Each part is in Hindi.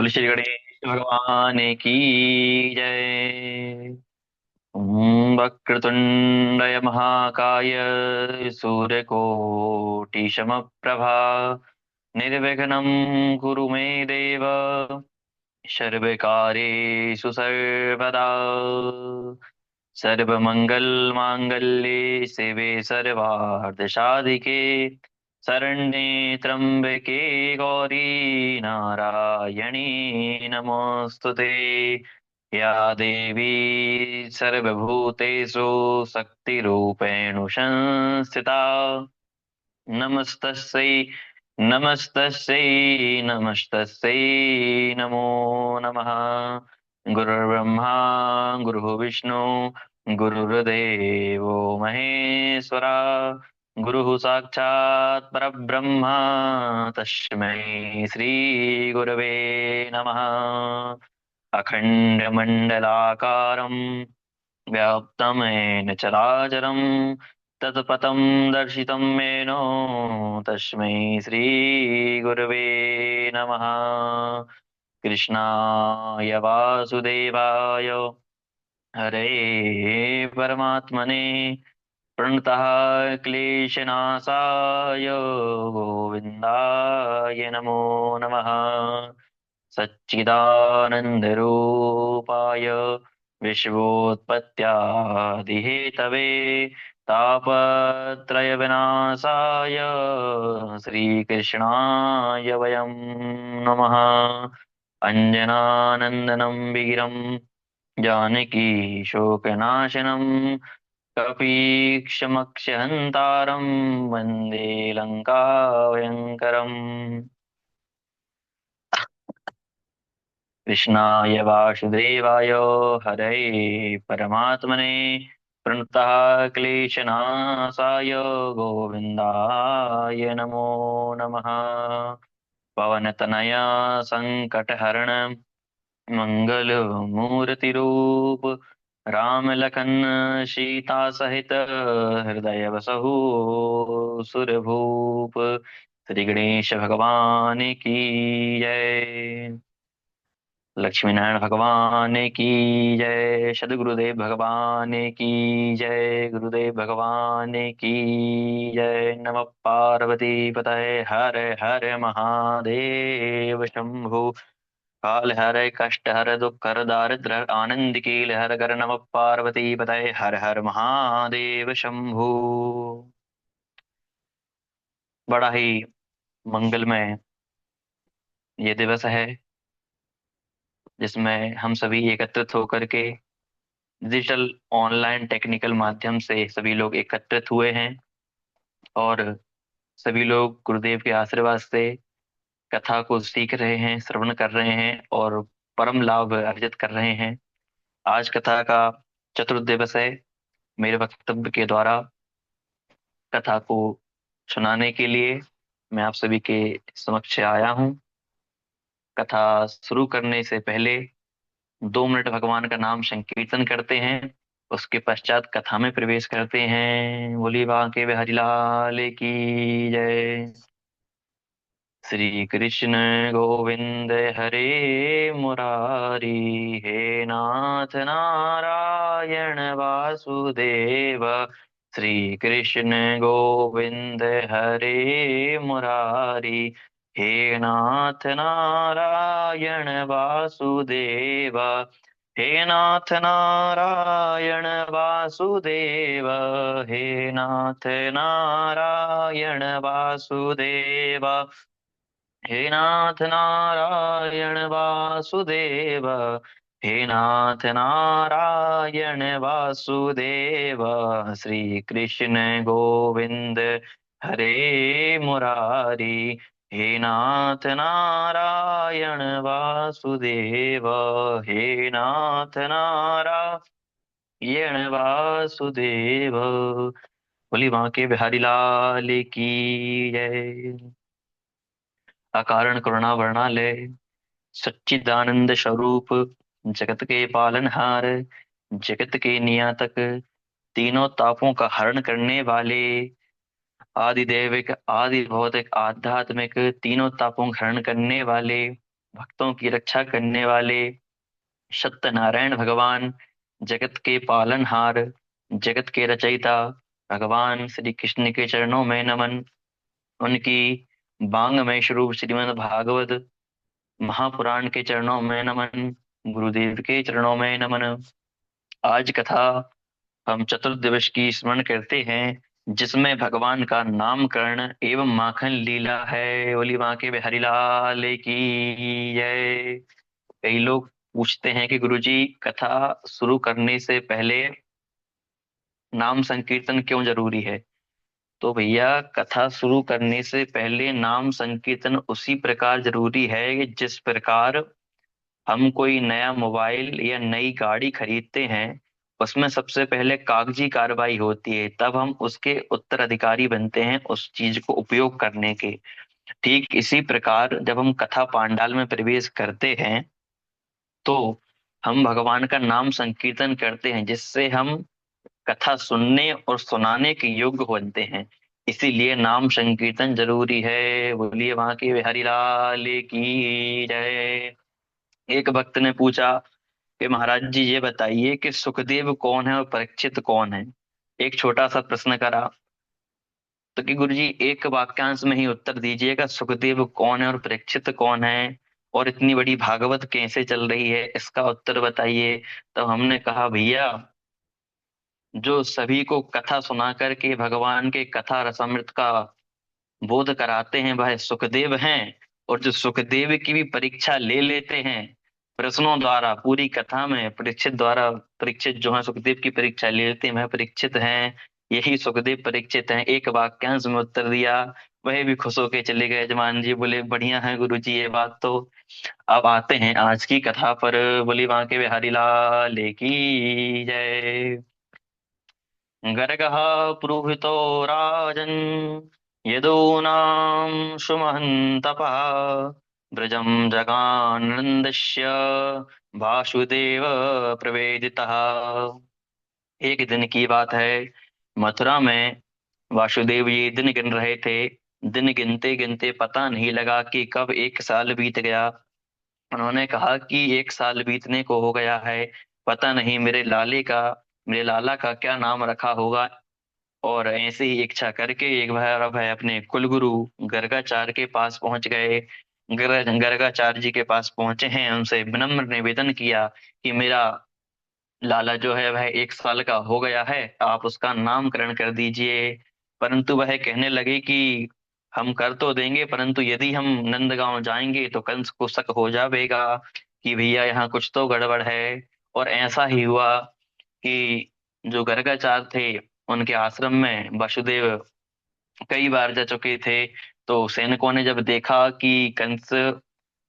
बोले श्री गणेश भगवान की जय। ओम वक्रतुंडय महाकाय सूर्यकोटि समप्रभा निर्विघ्नं कुरु मे देव सर्वकार्येषु सर्वदा। सर्वमंगल मांगल्ये शिवे सर्वार्थ साधिके शरण्ये त्र्यंबके गौरी नारायणी नमोस्तुते। या देवी सर्वभूतेषु शक्तिरूपेण संस्थिता नमस्तस्यै नमस्तस्यै नमस्तस्यै नमो नमः। गुरुर्ब्रह्मा गुरुर्विष्णु गुरुर्देवो महेश्वरा गुरुः साक्षात् परब्रह्म तस्मै श्री गुरवे नमः। अखण्डमण्डलाकारं व्याप्तं येन चराचरं तत्पथं दर्शितं येन तस्मै श्रीगुरवे नमः। कृष्णाय वासुदेवाय हरे परमात्मने प्रणतः क्लेशनाशाय गोविन्दाय नमो नमः। सच्चिदानन्दरूपाय विश्वोत्पत्त्यादिहेतवे तापत्रयविनाशाय श्रीकृष्णाय वयं नमः। अञ्जनानन्दनं वीरं जानकी शोकनाशनं कपीक्षमक्षहन्तारं वन्दे लङ्काभयङ्करम्। कृष्णाय वासुदेवाय हरये परमात्मने प्रणतः क्लेशनाशाय गोविन्दाय नमो नमः। पवनतनया संकटहरण मंगल मूर्ति रूप राम लखन सीता सहित हृदय बसहु सुरभूप। श्री गणेश भगवान की जय। लक्ष्मी नारायण भगवान की जय। सदगुरुदेव भगवान की जय। गुरुदेव भगवान की जय। नमः पार्वती पतये हर हर महादेव शंभु। काल हर कष्ट हर दुख हर दारिद्र हर आनंद की लहर कर। नमः पार्वती पतये हर हर महादेव शंभु। बड़ा ही मंगलमय ये दिवस है जिसमें हम सभी एकत्रित होकर के डिजिटल ऑनलाइन टेक्निकल माध्यम से सभी लोग एकत्रित हुए हैं और सभी लोग गुरुदेव के आशीर्वाद से कथा को सीख रहे हैं, श्रवण कर रहे हैं और परम लाभ अर्जित कर रहे हैं। आज कथा का चतुर्थ दिवस है। मेरे वक्तव्य के द्वारा कथा को सुनाने के लिए मैं आप सभी के समक्ष आया हूँ। कथा शुरू करने से पहले 2 मिनट भगवान का नाम संकीर्तन करते हैं, उसके पश्चात कथा में प्रवेश करते हैं। बोली बांके बिहारी लाल की जय। श्री कृष्ण गोविंद हरे मुरारी हे नाथ नारायण वासुदेव। श्री कृष्ण गोविंद हरे मुरारी हे नाथ नारायण वासुदेव। हे नाथ नारायण वासुदेव। हे नाथ नारायण वासुदेव। हे नाथ नारायण वासुदेव। हे नाथ नारायण वासुदेव। श्री कृष्ण गोविंद हरे मुरारी हे नाथ नारायण वासुदेव। हे नाथ नारायण वासुदेव। बोली बांके बिहारी लाल की जय। अकारण करुणा वर्णालय सच्चिदानंद स्वरूप जगत के पालनहार जगत के नियातक तीनों तापों का हरण करने वाले आदि दैविक आदि भौतिक आध्यात्मिक तीनों तापों का हरण करने वाले भक्तों की रक्षा करने वाले सत्यनारायण भगवान, जगत के पालनहार, जगत के रचयिता भगवान श्री कृष्ण के चरणों में नमन। उनकी वांगमय स्वरूप श्रीमद् भागवत महापुराण के चरणों में नमन। गुरुदेव के चरणों में नमन। आज कथा हम चतुर्दिवस की स्मरण करते हैं, जिसमें भगवान का नामकरण एवं माखन लीला है। बोली माँ के बिहारी लाल की जय। कई लोग पूछते हैं कि गुरुजी, कथा शुरू करने से पहले नाम संकीर्तन क्यों जरूरी है। तो भैया, कथा शुरू करने से पहले नाम संकीर्तन उसी प्रकार जरूरी है कि जिस प्रकार हम कोई नया मोबाइल या नई गाड़ी खरीदते हैं, उसमें सबसे पहले कागजी कार्रवाई होती है, तब हम उसके उत्तराधिकारी बनते हैं उस चीज को उपयोग करने के। ठीक इसी प्रकार जब हम कथा पांडाल में प्रवेश करते हैं, तो हम भगवान का नाम संकीर्तन करते हैं, जिससे हम कथा सुनने और सुनाने के योग्य बनते हैं। इसीलिए नाम संकीर्तन जरूरी है। बोलिए वहां के बिहारी लाल की जय। एक भक्त ने पूछा कि महाराज जी, ये बताइए कि सुखदेव कौन है और परीक्षित कौन है। एक छोटा सा प्रश्न करा, तो कि गुरु जी एक वाक्यांश में ही उत्तर दीजिएगा, सुखदेव कौन है और परीक्षित कौन है, और इतनी बड़ी भागवत कैसे चल रही है, इसका उत्तर बताइए। तो हमने कहा, भैया, जो सभी को कथा सुना करके भगवान के कथा रसामृत का बोध कराते हैं, वह सुखदेव हैं। और जो सुखदेव की भी परीक्षा ले लेते हैं प्रश्नों द्वारा, पूरी कथा में परीक्षित द्वारा, परीक्षित जो है सुखदेव की परीक्षा ले लेते हैं, वह परीक्षित हैं। यही सुखदेव परीक्षित हैं। एक वाक्यांश में उत्तर दिया। वह भी खुश होके चले गए। यजमान जी बोले, बढ़िया है गुरु जी ये बात तो। अब आते हैं आज की कथा पर। बोली वहां के बिहारी लाल की जय। गर्गः पुरोहितो राजन् यदूनां सुमहन्तपः व्रजं जगानन्दस्य वासुदेव प्रवेदितः। एक दिन की बात है। मथुरा में वासुदेव ये दिन गिन रहे थे। दिन गिनते गिनते पता नहीं लगा कि कब एक साल बीत गया। उन्होंने कहा कि एक साल बीतने को हो गया है, पता नहीं मेरे लाला का क्या नाम रखा होगा। और ऐसे ही इच्छा करके एक बार अब है अपने कुलगुरु गर्गाचार्य के पास पहुंच गए। गर्गाचार्य जी के पास पहुंचे हैं, उनसे विनम्र निवेदन किया कि मेरा लाला जो है वह एक साल का हो गया है, आप उसका नामकरण कर दीजिए। परंतु वह कहने लगे कि हम कर तो देंगे, परंतु यदि हम नंदगांव जाएंगे तो कंस को शक हो जाएगा कि भैया यहाँ कुछ तो गड़बड़ है। और ऐसा ही हुआ कि जो गर्गाचार्य थे, उनके आश्रम में वसुदेव कई बार जा चुके थे। तो सैनिकों ने जब देखा कि कंस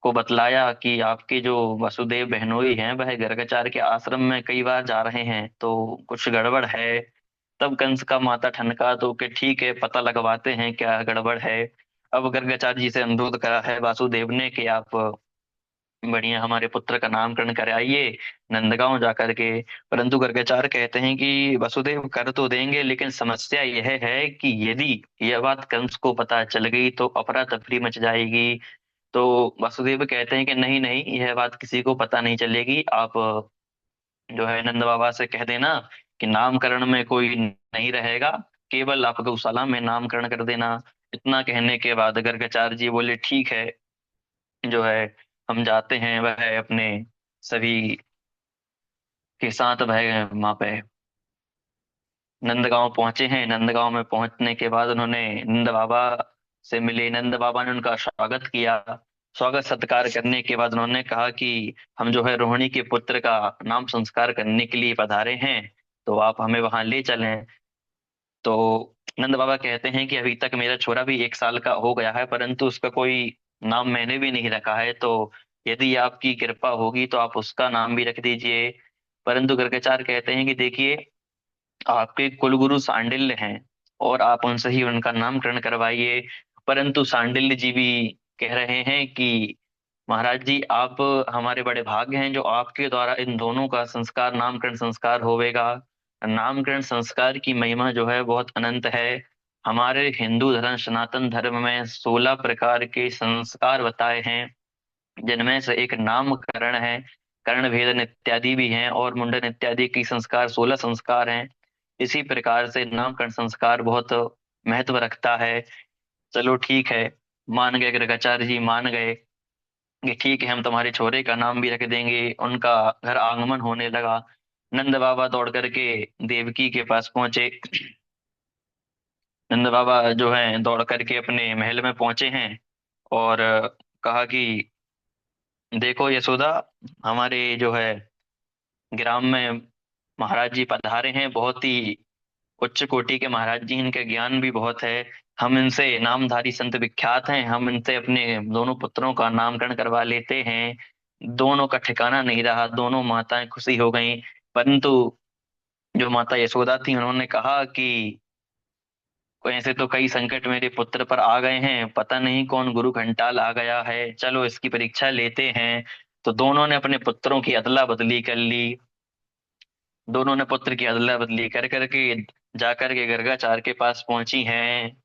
को बतलाया कि आपके जो वसुदेव बहनोई हैं वह गर्गाचार्य के आश्रम में कई बार जा रहे हैं, तो कुछ गड़बड़ है। तब कंस का माथा ठनका तो कि ठीक है, पता लगवाते हैं क्या गड़बड़ है। अब गर्गाचार्य जी से अनुरोध करा है वासुदेव ने कि आप बढ़िया हमारे पुत्र का नामकरण कराइए नंदगांव जा करके। परंतु गर्गाचार्य कहते हैं कि वसुदेव कर तो देंगे, लेकिन समस्या यह है कि यदि यह बात कंस को पता चल गई तो अफरा तफरी मच जाएगी। तो वसुदेव कहते हैं कि नहीं नहीं, यह बात किसी को पता नहीं चलेगी। आप जो है नंद बाबा से कह देना कि नामकरण में कोई नहीं रहेगा, केवल आप गौशाला में नामकरण कर देना। इतना कहने के बाद गर्गाचार्य जी बोले, ठीक है, जो है हम जाते हैं। वह अपने सभी के साथ वह वहां पे नंदगांव पहुंचे हैं। नंदगांव में पहुंचने के बाद उन्होंने नंद बाबा से मिले। नंद बाबा ने उनका स्वागत किया। स्वागत सत्कार करने के बाद उन्होंने कहा कि हम जो है रोहिणी के पुत्र का नाम संस्कार करने के लिए पधारे हैं, तो आप हमें वहां ले चलें। तो नंद बाबा कहते हैं कि अभी तक मेरा छोरा भी एक साल का हो गया है, परंतु उसका कोई नाम मैंने भी नहीं रखा है, तो यदि आपकी कृपा होगी तो आप उसका नाम भी रख दीजिए। परंतु गर्गाचार्य कहते हैं कि देखिए, आपके कुलगुरु सांडिल्य हैं और आप उनसे ही उनका नामकरण करवाइए। परंतु सांडिल्य जी भी कह रहे हैं कि महाराज जी, आप हमारे बड़े भाग्य हैं जो आपके द्वारा इन दोनों का संस्कार, नामकरण संस्कार होवेगा। नामकरण संस्कार की महिमा जो है बहुत अनंत है। हमारे हिंदू धर्म, सनातन धर्म में 16 प्रकार के संस्कार बताए हैं। जिनमें से एक नामकरण है, कर्ण भेदन इत्यादि भी हैं, और मुंडन इत्यादि की संस्कार 16 संस्कार हैं। इसी प्रकार से नामकरण संस्कार बहुत महत्व रखता है। चलो ठीक है, मान गए गर्गाचार्य जी, मान गए कि ठीक है हम तुम्हारे छोरे का नाम भी रख देंगे। उनका घर आगमन होने लगा। नंद बाबा दौड़ करके देवकी के पास पहुंचे। नंद बाबा जो है दौड़ करके अपने महल में पहुंचे हैं, और कहा कि देखो यशोदा, हमारे जो है ग्राम में महाराज जी पधारे हैं, बहुत ही उच्च कोटि के महाराज जी, इनके ज्ञान भी बहुत है। हम इनसे, नामधारी संत विख्यात हैं, हम इनसे अपने दोनों पुत्रों का नामकरण करवा लेते हैं। दोनों का ठिकाना नहीं रहा, दोनों माताएं खुशी हो गईं। परंतु जो माता यशोदा थी, उन्होंने कहा कि ऐसे तो कई संकट मेरे पुत्र पर आ गए हैं, पता नहीं कौन गुरु घंटाल आ गया है, चलो इसकी परीक्षा लेते हैं। तो दोनों ने अपने पुत्रों की अदला बदली कर ली। दोनों ने पुत्र की अदला बदली कर करके जाकर के गर्गाचार्य के पास पहुंची हैं।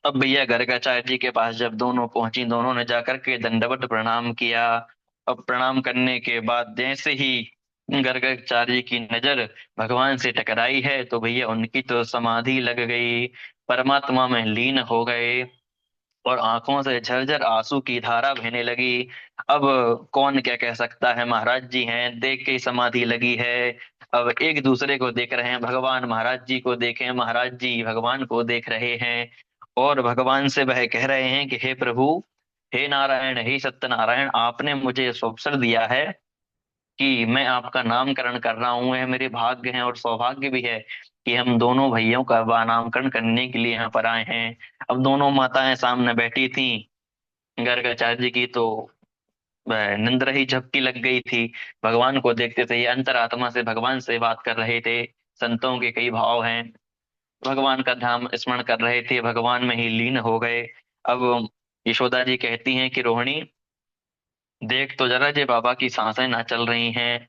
अब भैया गर्गाचार्य जी के पास जब दोनों पहुंची, दोनों ने जाकर के दंडवत प्रणाम किया। अब प्रणाम करने के बाद जैसे ही गर्गाचार्य जी की नजर भगवान से टकराई है, तो भैया उनकी तो समाधि लग गई, परमात्मा में लीन हो गए, और आंखों से झरझर आंसू की धारा बहने लगी। अब कौन क्या कह सकता है, महाराज जी हैं, देख के ही समाधि लगी है। अब एक दूसरे को देख रहे हैं, भगवान महाराज जी को देखें, महाराज जी भगवान को देख रहे हैं, और भगवान से वह कह रहे हैं कि हे प्रभु, हे नारायण, हे सत्यनारायण, आपने मुझे इस अवसर दिया है कि मैं आपका नामकरण कर रहा हूँ। यह मेरे भाग्य है और सौभाग्य भी है कि हम दोनों भाइयों का नामकरण करने के लिए यहाँ पर आए हैं। अब दोनों माताएं सामने बैठी थी गर्गाचार्य जी की, तो वह निंद्र ही झपकी लग गई थी। भगवान को देखते थे, ये अंतरात्मा से भगवान से बात कर रहे थे। संतों के कई भाव हैं, भगवान का ध्यान स्मरण कर रहे थे, भगवान में ही लीन हो गए। अब यशोदा जी कहती हैं कि रोहिणी, देख तो जरा, जे बाबा की सांसें ना चल रही हैं।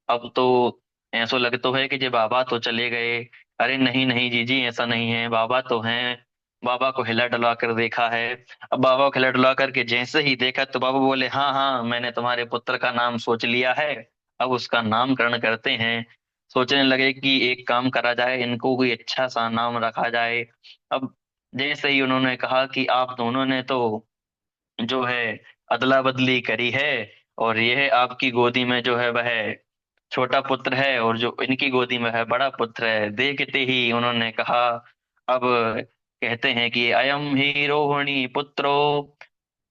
अब तो ऐसा लगता है कि जे बाबा तो चले गए। अरे नहीं नहीं जीजी, ऐसा नहीं है, बाबा तो हैं। बाबा को हिला डुला कर देखा है। अब बाबा को हिला डुला करके जैसे ही देखा, तो बाबा बोले, हाँ हाँ, मैंने तुम्हारे पुत्र का नाम सोच लिया है, अब उसका नामकरण करते हैं। सोचने लगे कि एक काम करा जाए, इनको कोई अच्छा सा नाम रखा जाए। अब जैसे ही उन्होंने कहा कि आप दोनों ने तो जो है अदला बदली करी है, और यह आपकी गोदी में जो है वह छोटा पुत्र है, और जो इनकी गोदी में है बड़ा पुत्र है। देखते ही उन्होंने कहा, अब कहते हैं कि अयम ही रोहिणी पुत्रो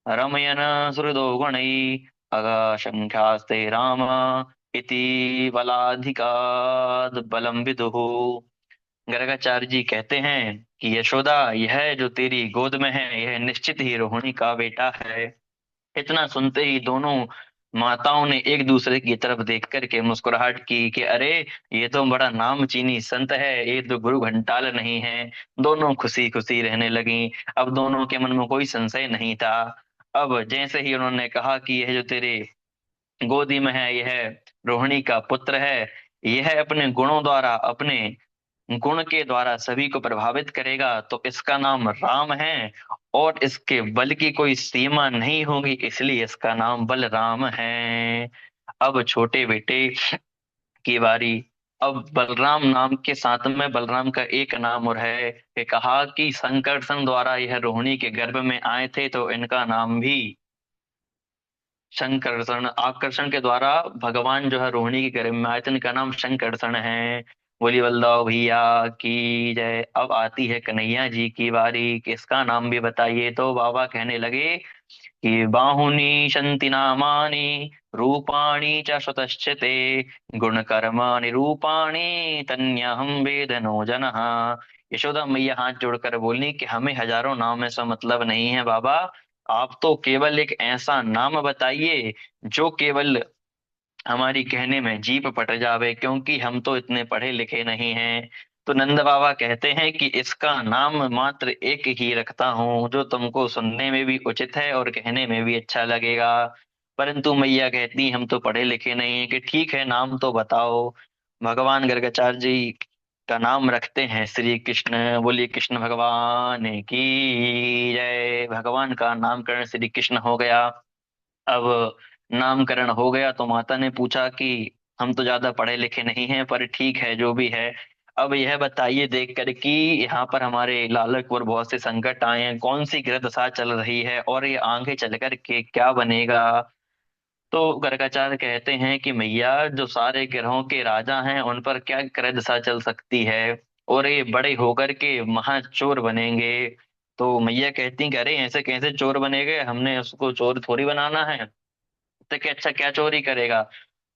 रमयन सुहृदो गणै अगाशंख्यास्ते राम इति बलाधिकाद बलम विदुः। गर्गाचार्य जी कहते हैं कि यशोदा, यह जो तेरी गोद में है, यह निश्चित ही रोहिणी का बेटा है। इतना सुनते ही दोनों माताओं ने एक दूसरे की तरफ देख करके मुस्कुराहट की कि अरे, ये तो बड़ा नामचीनी संत है, ये तो गुरु घंटाल नहीं है। दोनों खुशी खुशी रहने लगी। अब दोनों के मन में कोई संशय नहीं था। अब जैसे ही उन्होंने कहा कि यह जो तेरे गोदी में है, यह रोहिणी का पुत्र है, यह अपने गुणों द्वारा, अपने गुण के द्वारा सभी को प्रभावित करेगा, तो इसका नाम राम है, और इसके बल की कोई सीमा नहीं होगी, इसलिए इसका नाम बलराम है। अब छोटे बेटे की बारी। अब बलराम नाम के साथ में बलराम का एक नाम और है कि कहा कि संकर्षण द्वारा यह रोहिणी के गर्भ में आए थे, तो इनका नाम भी शंकरषण, आकर्षण के द्वारा भगवान जो है रोहिणी के गर्भ में आए थे, इनका नाम शंकरषण है। बोली बलदाओ भैया की जय। अब आती है कन्हैया जी की बारी कि इसका नाम भी बताइए। तो बाबा कहने लगे कि बाहुनी शंति नामानि रूपाणि च शतश्चते गुण कर्माणि रूपाणि तन्यहं वेदनो जनः। यशोदा मैया हाथ जोड़कर बोली कि हमें हजारों नाम में से मतलब नहीं है बाबा, आप तो केवल एक ऐसा नाम बताइए जो केवल हमारी कहने में जीभ पट जावे, क्योंकि हम तो इतने पढ़े लिखे नहीं हैं। तो नंद बाबा कहते हैं कि इसका नाम मात्र एक ही रखता हूँ, जो तुमको सुनने में भी उचित है और कहने में भी अच्छा लगेगा। परंतु मैया कहती, हम तो पढ़े लिखे नहीं है, कि ठीक है, नाम तो बताओ। भगवान गर्गाचार्य जी का नाम रखते हैं श्री कृष्ण। बोलिए कृष्ण भगवान की जय। भगवान का नामकरण श्री कृष्ण हो गया। अब नामकरण हो गया तो माता ने पूछा कि हम तो ज्यादा पढ़े लिखे नहीं हैं, पर ठीक है जो भी है। अब यह बताइए देख कर कि यहाँ पर हमारे लालक पर बहुत से संकट आए हैं, कौन सी ग्रह दशा चल रही है और ये आगे चल कर के क्या बनेगा। तो गर्गाचार्य कहते हैं कि मैया, जो सारे ग्रहों के राजा हैं उन पर क्या ग्रह दशा चल सकती है, और ये बड़े होकर के महाचोर बनेंगे। तो मैया कहती हैं कि अरे ऐसे कैसे चोर बनेंगे, हमने उसको चोर थोड़ी बनाना है। तो कि अच्छा क्या चोरी करेगा।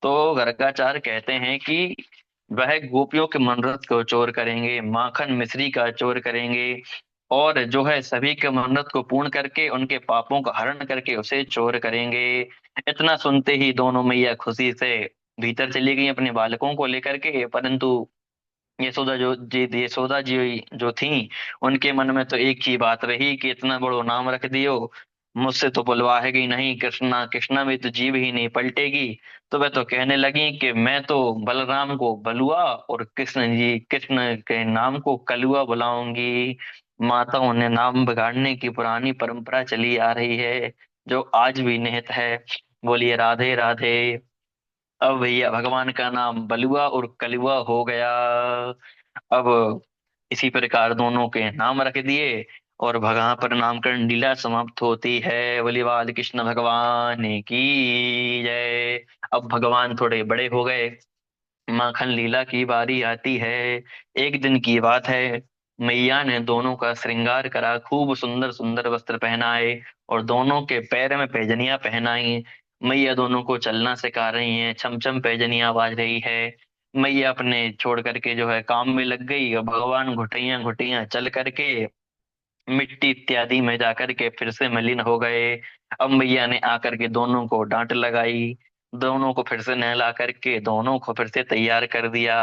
तो गर्गाचार्य कहते हैं कि वह गोपियों के मनोरथ को चोर करेंगे, माखन मिश्री का चोर करेंगे, और जो है सभी के मनोरथ को पूर्ण करके उनके पापों का हरण करके उसे चोर करेंगे। इतना सुनते ही दोनों मैया खुशी से भीतर चली गई अपने बालकों को लेकर के। परंतु यशोदा जी जो थी, उनके मन में तो एक ही बात रही कि इतना बड़ो नाम रख दियो, मुझसे तो बुलवाएगी नहीं, कृष्णा कृष्णा में तो जीभ ही नहीं पलटेगी। तो वह तो कहने लगी कि मैं तो बलराम को बलुआ और कृष्ण के नाम को कलुआ बुलाऊंगी। माताओं ने नाम बिगाड़ने की पुरानी परंपरा चली आ रही है, जो आज भी निहित है। बोलिए राधे राधे। अब भैया भगवान का नाम बलुआ और कलुआ हो गया। अब इसी प्रकार दोनों के नाम रख दिए और भगवान पर नामकरण लीला समाप्त होती है। बोली बाल कृष्ण भगवान की जय। अब भगवान थोड़े बड़े हो गए, माखन लीला की बारी आती है। एक दिन की बात है, मैया ने दोनों का श्रृंगार करा, खूब सुंदर सुंदर वस्त्र पहनाए और दोनों के पैर में पैजनियां पहनाई। मैया दोनों को चलना सिखा रही हैं, छम छम पैजनियां बाज रही है। मैया अपने छोड़ करके जो है काम में लग गई, और भगवान घुटैया घुटैया चल करके मिट्टी इत्यादि में जाकर के फिर से मलिन हो गए। अब मैया ने आकर के दोनों को डांट लगाई, दोनों को फिर से नहला करके दोनों को फिर से तैयार कर दिया।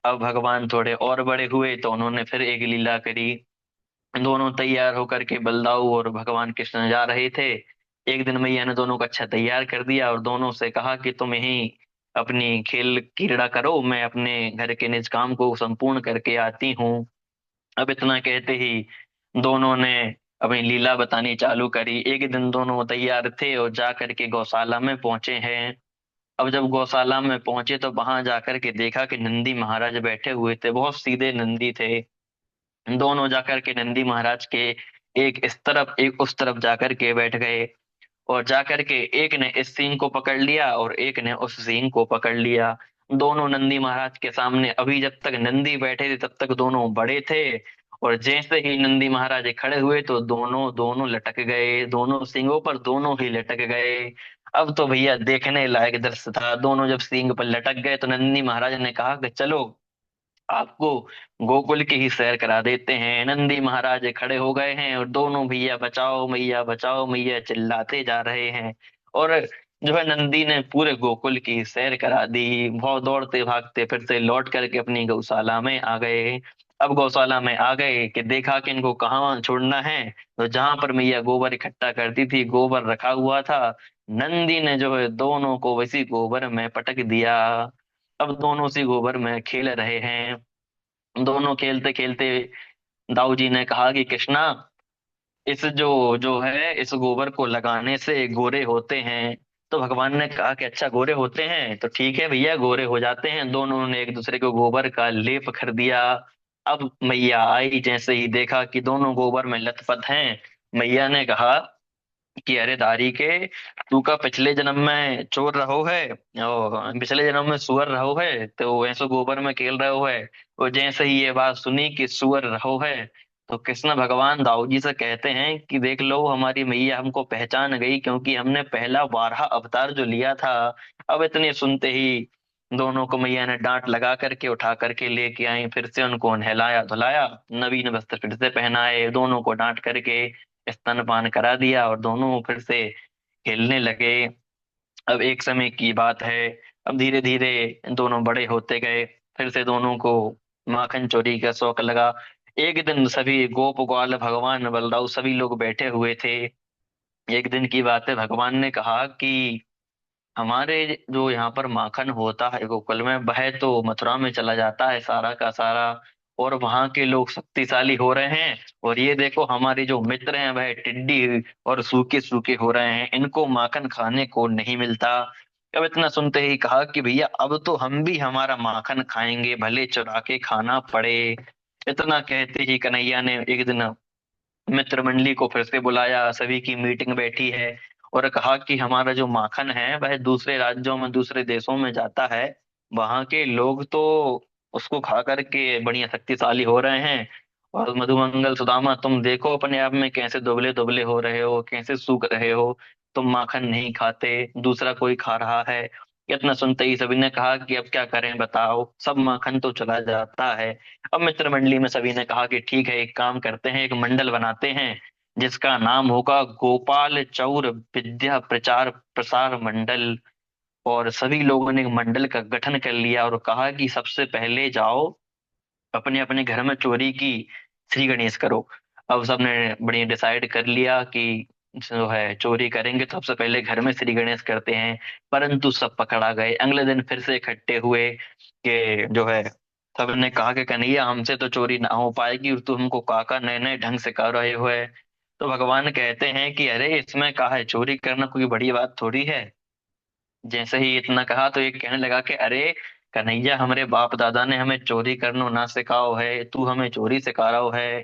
अब भगवान थोड़े और बड़े हुए तो उन्होंने फिर एक लीला करी। दोनों तैयार होकर के बलदाऊ और भगवान कृष्ण जा रहे थे। एक दिन मैया ने दोनों को अच्छा तैयार कर दिया और दोनों से कहा कि तुम यही अपनी खेल क्रीड़ा करो, मैं अपने घर के निज काम को संपूर्ण करके आती हूँ। अब इतना कहते ही दोनों ने अपनी लीला बतानी चालू करी। एक दिन दोनों तैयार थे और जा करके गौशाला में पहुंचे हैं। अब जब गौशाला में पहुंचे तो वहां जाकर के देखा कि नंदी महाराज बैठे हुए थे, बहुत सीधे नंदी थे। दोनों जाकर के नंदी महाराज के एक इस तरफ एक उस तरफ जाकर के बैठ गए, और जाकर के एक ने इस सींग को पकड़ लिया और एक ने उस सींग को पकड़ लिया। दोनों नंदी महाराज के सामने, अभी जब तक नंदी बैठे थे तब तक दोनों बड़े थे, और जैसे ही नंदी महाराज खड़े हुए तो दोनों दोनों लटक गए, दोनों सींगों पर दोनों ही लटक गए। अब तो भैया देखने लायक दृश्य था। दोनों जब सींग पर लटक गए तो नंदी महाराज ने कहा कि चलो आपको गोकुल की ही सैर करा देते हैं। नंदी महाराज खड़े हो गए हैं और दोनों भैया बचाओ मैया चिल्लाते जा रहे हैं। और जो है नंदी ने पूरे गोकुल की सैर करा दी। बहुत दौड़ते भागते फिर से लौट करके अपनी गौशाला में आ गए। अब गौशाला में आ गए कि देखा कि इनको कहाँ छोड़ना है, तो जहां पर मैया गोबर इकट्ठा करती थी गोबर रखा हुआ था, नंदी ने जो है दोनों को वैसी गोबर में पटक दिया। अब दोनों उसी गोबर में खेल रहे हैं। दोनों खेलते खेलते दाऊ जी ने कहा कि कृष्णा, इस जो जो है इस गोबर को लगाने से गोरे होते हैं। तो भगवान ने कहा कि अच्छा गोरे होते हैं तो ठीक है भैया, गोरे हो जाते हैं। दोनों ने एक दूसरे को गोबर का लेप कर दिया। अब मैया आई, जैसे ही देखा कि दोनों गोबर में लथपथ हैं, मैया ने कहा कि अरे दारी के, तू का पिछले जन्म में चोर रहो है और पिछले जन्म में सुअर रहो है, तो ऐसो गोबर में खेल रहो है। और जैसे ही ये बात सुनी कि सुअर रहो है, तो कृष्ण भगवान दाऊ जी से कहते हैं कि देख लो हमारी मैया हमको पहचान गई, क्योंकि हमने पहला बारहा अवतार जो लिया था। अब इतने सुनते ही दोनों को मैया ने डांट लगा करके उठा करके लेके आई, फिर से उनको नहलाया धुलाया, नवीन वस्त्र फिर से पहनाए, दोनों को डांट करके स्तनपान करा दिया और दोनों फिर से खेलने लगे। अब एक समय की बात है, अब धीरे धीरे दोनों बड़े होते गए, फिर से दोनों को माखन चोरी का शौक लगा। एक दिन सभी गोप ग्वाल भगवान बलदाऊ सभी लोग बैठे हुए थे। एक दिन की बात है, भगवान ने कहा कि हमारे जो यहाँ पर माखन होता है गोकुल में, वह तो मथुरा में चला जाता है सारा का सारा, और वहां के लोग शक्तिशाली हो रहे हैं, और ये देखो हमारे जो मित्र हैं वह टिड्डी और सूखे सूखे हो रहे हैं, इनको माखन खाने को नहीं मिलता। अब इतना सुनते ही कहा कि भैया अब तो हम भी हमारा माखन खाएंगे, भले चुरा के खाना पड़े। इतना कहते ही कन्हैया ने एक दिन मित्र मंडली को फिर से बुलाया, सभी की मीटिंग बैठी है, और कहा कि हमारा जो माखन है वह दूसरे राज्यों में, दूसरे देशों में जाता है, वहां के लोग तो उसको खा करके बढ़िया शक्तिशाली हो रहे हैं, और मधुमंगल सुदामा तुम देखो अपने आप में कैसे दुबले दुबले हो रहे हो, कैसे सूख रहे हो, तुम माखन नहीं खाते, दूसरा कोई खा रहा है। इतना सुनते ही सभी ने कहा कि अब क्या करें बताओ, सब माखन तो चला जाता है। अब मित्र मंडली में सभी ने कहा कि ठीक है, एक काम करते हैं, एक मंडल बनाते हैं जिसका नाम होगा गोपाल चौर विद्या प्रचार प्रसार मंडल। और सभी लोगों ने एक मंडल का गठन कर लिया और कहा कि सबसे पहले जाओ अपने अपने घर में चोरी की श्री गणेश करो। अब सबने बढ़िया डिसाइड कर लिया कि जो है चोरी करेंगे तो सबसे पहले घर में श्री गणेश करते हैं। परंतु सब पकड़ा गए, अगले दिन फिर से इकट्ठे हुए कि जो है सबने कहा कि कन्हैया हमसे तो चोरी ना हो पाएगी, और तू हमको काका नए नए ढंग से कर रहे हो है। तो भगवान कहते हैं कि अरे इसमें कहा है, चोरी करना कोई बड़ी बात थोड़ी है। जैसे ही इतना कहा तो ये कहने लगा कि अरे कन्हैया, हमारे बाप दादा ने हमें चोरी करनो ना सिखाओ है, तू हमें चोरी सिखा रहा है,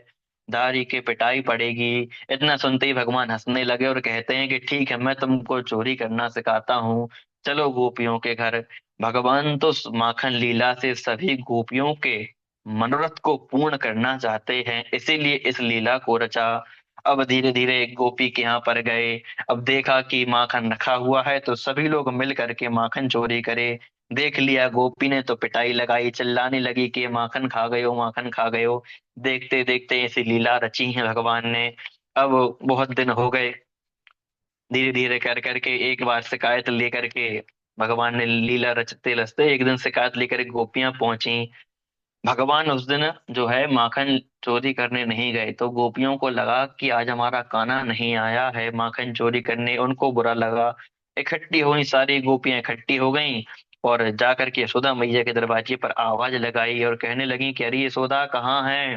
दारी के पिटाई पड़ेगी। इतना सुनते ही भगवान हंसने लगे और कहते हैं कि ठीक है, मैं तुमको चोरी करना सिखाता हूँ, चलो गोपियों के घर। भगवान तो माखन लीला से सभी गोपियों के मनोरथ को पूर्ण करना चाहते हैं, इसीलिए इस लीला को रचा। अब धीरे धीरे एक गोपी के यहाँ पर गए, अब देखा कि माखन रखा हुआ है तो सभी लोग मिल करके माखन चोरी करे। देख लिया गोपी ने तो पिटाई लगाई, चिल्लाने लगी कि ये माखन खा गए हो, माखन खा गए हो। देखते देखते ऐसी लीला रची है भगवान ने। अब बहुत दिन हो गए, धीरे धीरे कर करके एक बार शिकायत लेकर के भगवान ने लीला रचते रचते एक दिन शिकायत लेकर गोपियां पहुंची। भगवान उस दिन जो है माखन चोरी करने नहीं गए, तो गोपियों को लगा कि आज हमारा कान्हा नहीं आया है माखन चोरी करने, उनको बुरा लगा। इकट्ठी हुई, सारी गोपियां इकट्ठी हो गईं और जा करके यशोदा मैया के दरवाजे पर आवाज लगाई और कहने लगी कि अरे यशोदा कहाँ है,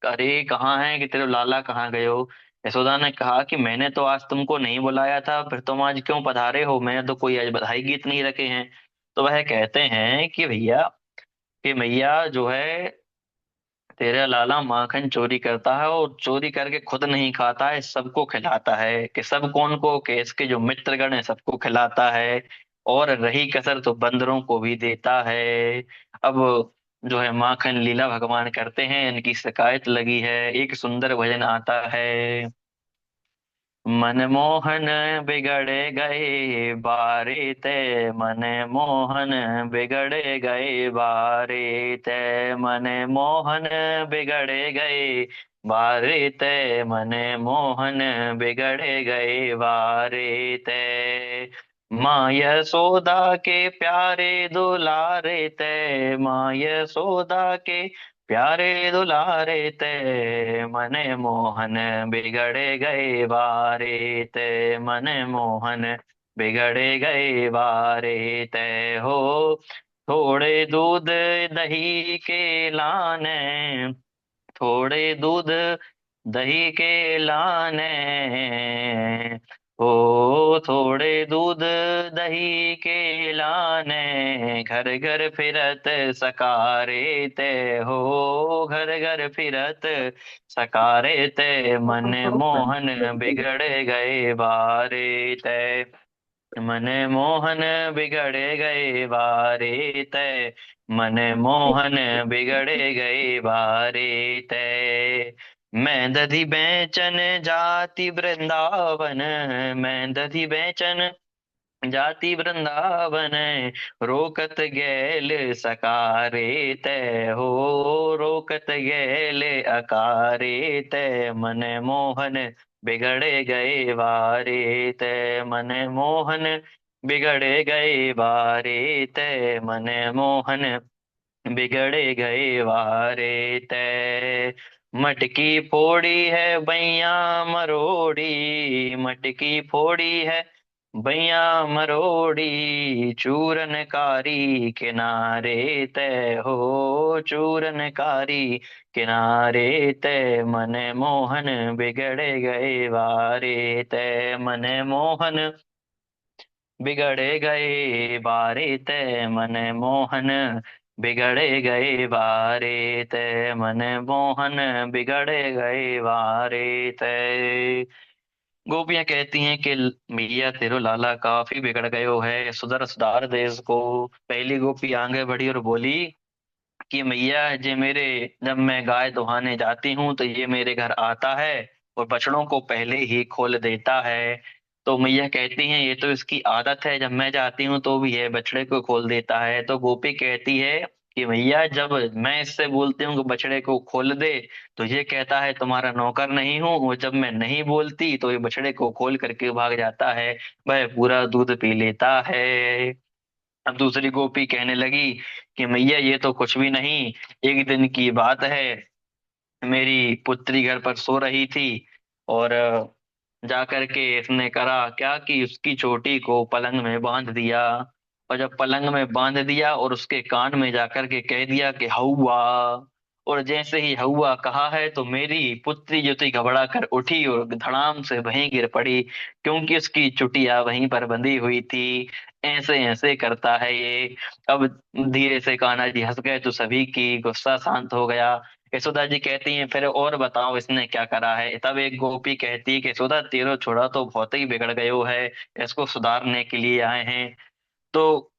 अरे कहाँ है कि तेरे लाला कहाँ गए हो। यशोदा ने कहा कि मैंने तो आज तुमको नहीं बुलाया था, फिर तुम आज क्यों पधारे हो, मैंने तो कोई आज बधाई गीत नहीं रखे हैं। तो वह कहते हैं कि भैया, कि मैया जो है तेरा लाला माखन चोरी करता है, और चोरी करके खुद नहीं खाता है, सबको खिलाता है, कि सब कौन को, कि इसके जो मित्रगण है सबको खिलाता है, और रही कसर तो बंदरों को भी देता है। अब जो है माखन लीला भगवान करते हैं, इनकी शिकायत लगी है, एक सुंदर भजन आता है। मनमोहन बिगड़े गए बारे ते, मनमोहन बिगड़े गए बारे ते, मनमोहन बिगड़े गए बारे ते, मनमोहन बिगड़े गए बारे ते। माँ यशोदा के प्यारे दुलारे ते, माँ यशोदा के प्यारे दुलारे ते, मने मोहन बिगड़े गए बारे ते, मने मोहन बिगड़े गए बारे ते हो। थोड़े दूध दही के लाने, थोड़े दूध दही के लाने, ओ थोड़े दूध दही के लाने, घर घर फिरत सकारे ते हो, घर घर फिरत सकारे ते, मन मोहन बिगड़ गए बारे ते, मन मोहन बिगड़े गए बारे तय, मन मोहन बिगड़े गए बारे तय। मैं दधि बेचन जाति वृंदावन, मैं दधि बेचन जाति वृंदावन, रोकत गैल सकारे तय हो, रोकत गैल अकारे तय, मन मोहन बिगड़े गए बारे तय, मन मोहन बिगड़े गए बारे तय, मन मोहन बिगड़े गए वारे तय। मटकी फोड़ी है बैया मरोड़ी, मटकी फोड़ी है बैया मरोड़ी चूरनकारी किनारे तय हो, चूरनकारी किनारे तय मन मोहन बिगड़ गए वारे तय मन मोहन बिगड़ गए बारे तय मन मोहन बिगड़ गए बारे तय मन मोहन बिगड़ गए बारे तय। गोपियां कहती हैं कि मैया तेरो लाला काफी बिगड़ गयो है, सुधर सुधार दे इसको। पहली गोपी आगे बढ़ी और बोली कि मैया जे मेरे, जब मैं गाय दुहाने जाती हूँ तो ये मेरे घर आता है और बछड़ों को पहले ही खोल देता है। तो मैया कहती हैं ये तो इसकी आदत है, जब मैं जाती हूँ तो भी ये बछड़े को खोल देता है। तो गोपी कहती है कि मैया जब मैं इससे बोलती हूँ कि बछड़े को खोल दे तो ये कहता है तुम्हारा नौकर नहीं हूँ, और जब मैं नहीं बोलती तो ये बछड़े को खोल करके भाग जाता है, वह पूरा दूध पी लेता है। अब दूसरी गोपी कहने लगी कि मैया ये तो कुछ भी नहीं, एक दिन की बात है, मेरी पुत्री घर पर सो रही थी और जा करके इसने करा क्या कि उसकी चोटी को पलंग में बांध दिया। और जब पलंग में बांध दिया और उसके कान में जाकर के कह दिया कि हौवा, और जैसे ही हौवा कहा है तो मेरी पुत्री जो थी घबरा कर उठी और धड़ाम से वहीं गिर पड़ी, क्योंकि उसकी चुटिया वहीं पर बंधी हुई थी। ऐसे ऐसे करता है ये। अब धीरे से कान्हा जी हंस गए तो सभी की गुस्सा शांत हो गया। यशोदा जी कहती हैं फिर और बताओ इसने क्या करा है। तब एक गोपी कहती है कि यशोदा तेरो छोड़ा तो बहुत ही बिगड़ गयो है, इसको सुधारने के लिए आए हैं। तो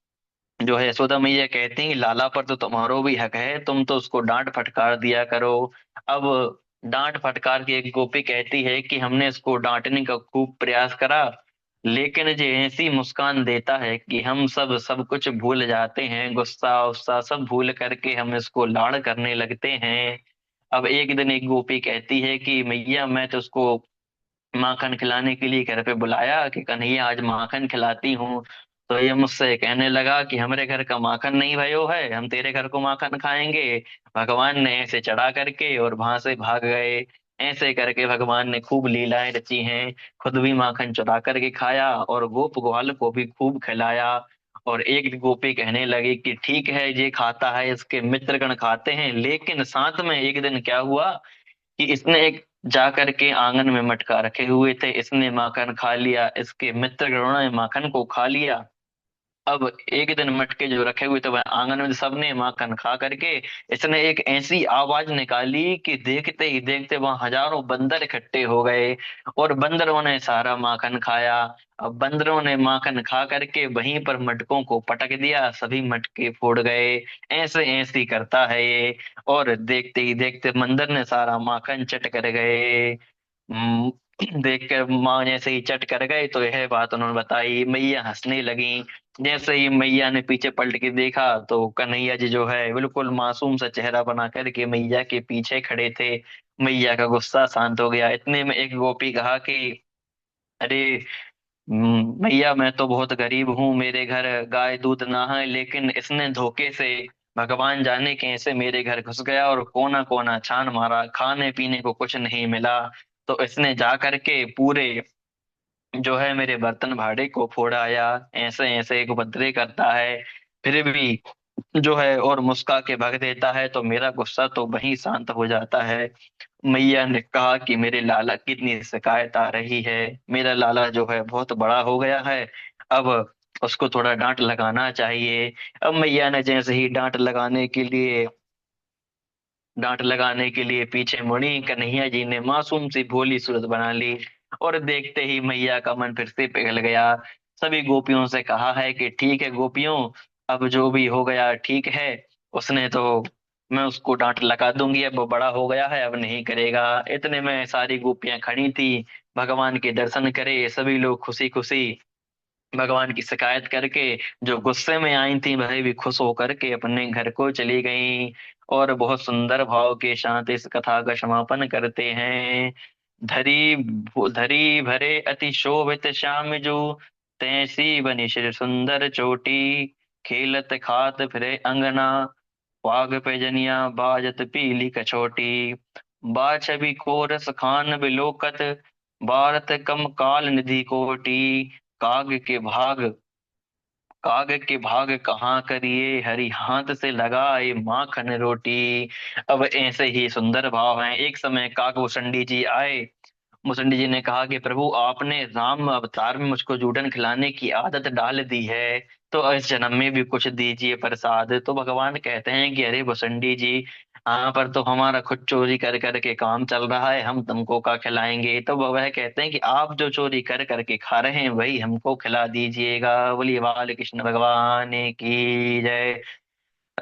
जो है यशोदा मैया कहती हैं लाला पर तो तुम्हारो भी हक है, तुम तो उसको डांट फटकार दिया करो। अब डांट फटकार की एक गोपी कहती है कि हमने इसको डांटने का खूब प्रयास करा, लेकिन जो ऐसी मुस्कान देता है कि हम सब सब कुछ भूल जाते हैं, गुस्सा उस्सा सब भूल करके हम इसको लाड़ करने लगते हैं। अब एक दिन एक गोपी कहती है कि मैया मैं तो उसको माखन खिलाने के लिए घर पे बुलाया कि कन्हैया आज माखन खिलाती हूँ, तो ये मुझसे कहने लगा कि हमारे घर का माखन नहीं भयो है, हम तेरे घर को माखन खाएंगे। भगवान ने ऐसे चढ़ा करके और वहां से भाग गए। ऐसे करके भगवान ने खूब लीलाएं रची हैं, खुद भी माखन चुरा करके खाया और गोप ग्वाल को भी खूब खिलाया। और एक गोपी कहने लगी कि ठीक है ये खाता है, इसके मित्रगण खाते हैं, लेकिन साथ में एक दिन क्या हुआ कि इसने एक जा करके आंगन में मटका रखे हुए थे, इसने माखन खा लिया, इसके मित्र गणों ने माखन को खा लिया। अब एक दिन मटके जो रखे हुए थे वह आंगन में सबने माखन खा करके इसने एक ऐसी आवाज निकाली कि देखते ही देखते वहां हजारों बंदर इकट्ठे हो गए और बंदरों ने सारा माखन खाया। अब बंदरों ने माखन खा करके वहीं पर मटकों को पटक दिया, सभी मटके फोड़ गए। ऐसे ऐसे ही करता है ये। और देखते ही देखते बंदर ने सारा माखन चट कर गए। हम्म, देख कर माँ जैसे ही चट कर गए तो यह बात उन्होंने बताई, मैया हंसने लगी। जैसे ही मैया ने पीछे पलट के देखा तो कन्हैया जी जो है बिल्कुल मासूम सा चेहरा बना करके मैया के पीछे खड़े थे। मैया का गुस्सा शांत हो गया। इतने में एक गोपी कहा कि अरे भैया मैं तो बहुत गरीब हूँ, मेरे घर गाय दूध ना है, लेकिन इसने धोखे से भगवान जाने कैसे मेरे घर घुस गया और कोना कोना छान मारा, खाने पीने को कुछ नहीं मिला। तो इसने जा करके पूरे जो है मेरे बर्तन भाड़े को फोड़ाया। ऐसे ऐसे एक उपद्रव करता है, फिर भी जो है और मुस्का के भग देता है, तो मेरा गुस्सा तो वहीं शांत हो जाता है। मैया ने कहा कि मेरे लाला की इतनी शिकायत आ रही है, मेरा लाला जो है बहुत बड़ा हो गया है, अब उसको थोड़ा डांट लगाना चाहिए। अब मैया ने जैसे ही डांट लगाने के लिए पीछे मुड़ी, कन्हैया जी ने मासूम सी भोली सूरत बना ली और देखते ही मैया का मन फिर से पिघल गया। सभी गोपियों से कहा है कि ठीक है गोपियों, अब जो भी हो गया ठीक है, उसने तो, मैं उसको डांट लगा दूंगी, अब वो बड़ा हो गया है अब नहीं करेगा। इतने में सारी गोपियां खड़ी थी, भगवान के दर्शन करे सभी लोग खुशी खुशी, भगवान की शिकायत करके जो गुस्से में आई थी वह भी खुश होकर के अपने घर को चली गई। और बहुत सुंदर भाव के साथ इस कथा का समापन करते हैं। धरी धरी भरे अति शोभित श्याम जो, तैसी बनी श्री सुंदर चोटी, खेलत खात फिरे अंगना, पाग पे जनिया बाजत पीली कछोटी, बाछबी को रस खान बिलोकत, भारत कम काल निधि कोटी, काग के भाग काग के भाग कहाँ करिए, हरि हाथ से लगाए माखन रोटी। अब ऐसे ही सुंदर भाव हैं। एक समय काग भुसंडी जी आए। मुसंडी जी ने कहा कि प्रभु, आपने राम अवतार में मुझको जूठन खिलाने की आदत डाल दी है, तो इस जन्म में भी कुछ दीजिए प्रसाद। तो भगवान कहते हैं कि अरे मुसंडी जी, यहाँ पर तो हमारा खुद चोरी कर करके काम चल रहा है, हम तुमको क्या खिलाएंगे। तो वह कहते हैं कि आप जो चोरी कर करके खा रहे हैं वही हमको खिला दीजिएगा। बोलिए बाल कृष्ण भगवान की जय।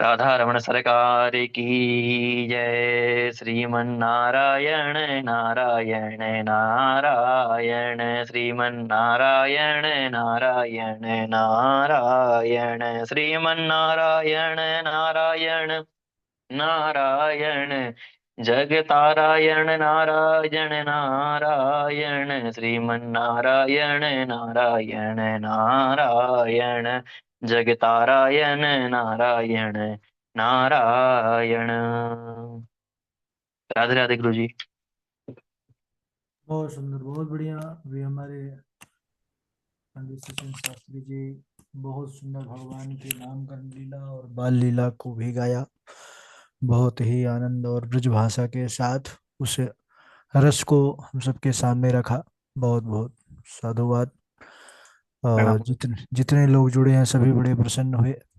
राधा रमण सरकार की जय। श्रीमन नारायण नारायण नारायण, श्रीमन नारायण नारायण नारायण, श्रीमन नारायण नारायण नारायण, जगतारायण नारायण नारायण, श्रीमन नारायण नारायण नारायण, जगतारायण नारायण नारायण। राधे राधे गुरु जी। बहुत सुंदर, बहुत बढ़िया। अभी हमारे पंडित सचिन शास्त्री जी बहुत सुंदर भगवान के नामकरण लीला और बाल लीला को भी गाया। बहुत ही आनंद और ब्रज भाषा के साथ उस रस को हम सबके सामने रखा। बहुत बहुत साधुवाद। और प्रणाम। जितने जितने लोग जुड़े हैं सभी बड़े प्रसन्न हुए।